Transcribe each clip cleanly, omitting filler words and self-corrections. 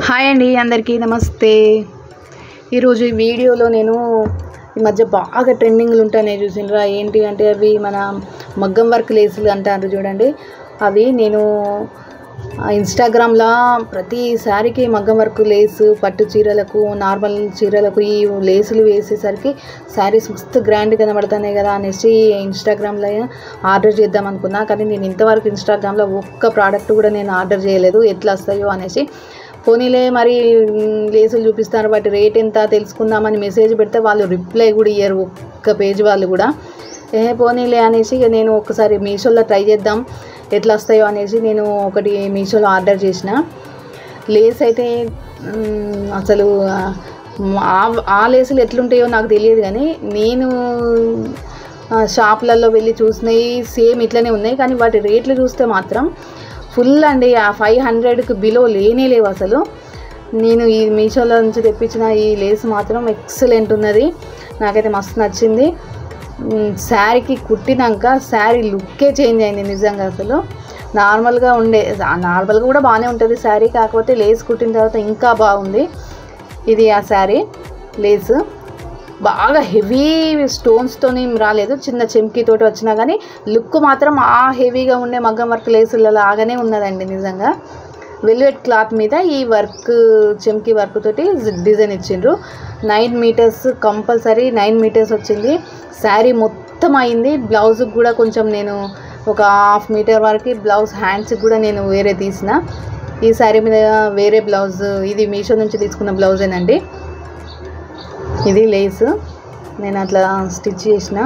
Hi అండి, అందరికీ నమస్తే. ఈరోజు ఈ వీడియోలో నేను ఈ మధ్య బాగా ట్రెండింగ్లు ఉంటాయి చూసినరా. ఏంటి అంటే అవి మన మగ్గం వర్క్ లేసులు అంటారు చూడండి. అవి నేను ఇన్స్టాగ్రామ్లో ప్రతి శారీకి మగ్గం వర్క్ లేసు, పట్టు చీరలకు, నార్మల్ చీరలకు ఈ లేసులు వేసేసరికి శారీస్ మస్తు గ్రాండ్ కనబడుతున్నాయి కదా అనేసి ఇన్స్టాగ్రామ్లో ఆర్డర్ చేద్దాం అనుకున్నా. కానీ నేను ఇంతవరకు ఇన్స్టాగ్రామ్లో ఒక్క ప్రోడక్ట్ కూడా నేను ఆర్డర్ చేయలేదు, ఎట్లా వస్తాయో అనేసి. పోనీలే మరి లేసులు చూపిస్తారు, వాటి రేట్ ఎంత తెలుసుకుందామని మెసేజ్ పెడితే వాళ్ళు రిప్లై కూడా ఇయ్యరు, ఒక్క పేజ్ వాళ్ళు కూడా. పోనీలే అనేసి నేను ఒకసారి మీషోలో ట్రై చేద్దాం ఎట్లా వస్తాయో అనేసి నేను ఒకటి మీషోలో ఆర్డర్ చేసిన. లేస్ అయితే అసలు ఆ లేసులు ఎట్లుంటాయో నాకు తెలియదు, కానీ నేను షాప్లలో వెళ్ళి చూసినవి సేమ్ ఇట్లనే ఉన్నాయి. కానీ వాటి రేట్లు చూస్తే మాత్రం ఫుల్ అండి, ఆ 500కి బిలో లేనే లేవు అసలు. నేను ఈ మీషోలో నుంచి తెప్పించిన ఈ లేస్ మాత్రం ఎక్సలెంట్ ఉన్నది, నాకైతే మస్తు నచ్చింది. శారీకి కుట్టినాక శారీ లుక్కే చేంజ్ అయింది నిజంగా. అసలు నార్మల్గా కూడా బాగానే ఉంటుంది శారీ, కాకపోతే లేస్ కుట్టిన తర్వాత ఇంకా బాగుంది. ఇది ఆ శారీ లేసు బాగా హెవీ స్టోన్స్తోని రాలేదు, చిన్న చెంకీతోటి వచ్చినా కానీ లుక్ మాత్రం ఆ హెవీగా ఉండే మగ్గం వర్క్ లేసుల లాగానే ఉన్నదండి నిజంగా. వెల్వెట్ క్లాత్ మీద ఈ వర్క్ చెంకీ వర్క్ తోటి డిజైన్ ఇచ్చిండ్రు. 9 మీటర్స్ కంపల్సరీ 9 మీటర్స్ వచ్చింది. శారీ మొత్తం అయింది. బ్లౌజ్కి కూడా కొంచెం నేను ఒక 1/2 మీటర్ వరకు బ్లౌజ్ హ్యాండ్స్కి కూడా నేను వేరే తీసిన. ఈ శారీ మీద వేరే బ్లౌజ్, ఇది మీషో నుంచి తీసుకున్న బ్లౌజేనండి. ఇది లేసు నేను అట్లా స్టిచ్ చేసిన.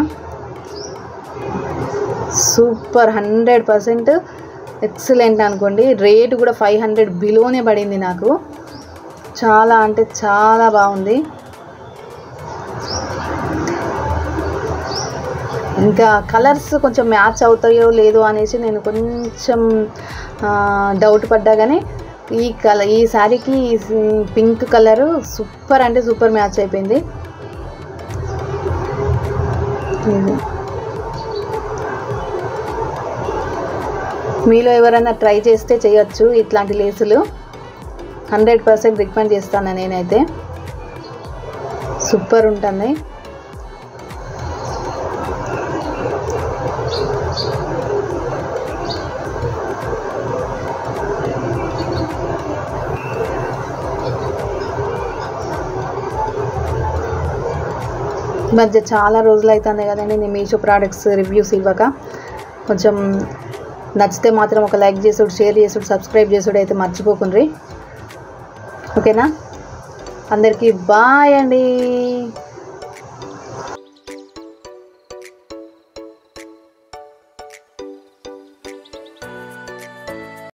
సూపర్, 100% ఎక్సలెంట్ అనుకోండి. రేటు కూడా 500 బిలోనే పడింది నాకు. చాలా అంటే చాలా బాగుంది. ఇంకా కలర్స్ కొంచెం మ్యాచ్ అవుతాయో లేదో అనేసి నేను కొంచెం డౌట్ పడ్డా, కానీ ఈ శారీకి పింక్ కలరు సూపర్ అంటే సూపర్ మ్యాచ్ అయిపోయింది. మీలో ఎవరైనా ట్రై చేస్తే చేయొచ్చు ఇట్లాంటి లేసులు. 100% రికమెండ్ చేస్తాను నేనైతే, సూపర్ ఉంటుంది. ఈ మధ్య చాలా రోజులు అవుతుంది కదండి నేను మీషో ప్రోడక్ట్స్ రివ్యూస్ ఇవ్వక. కొంచెం నచ్చితే మాత్రం ఒక లైక్ చేసుడు, షేర్ చేసుడు, సబ్స్క్రైబ్ చేసుడు అయితే మర్చిపోకుండ్రి, ఓకేనా? అందరికీ బాయ్ అండి.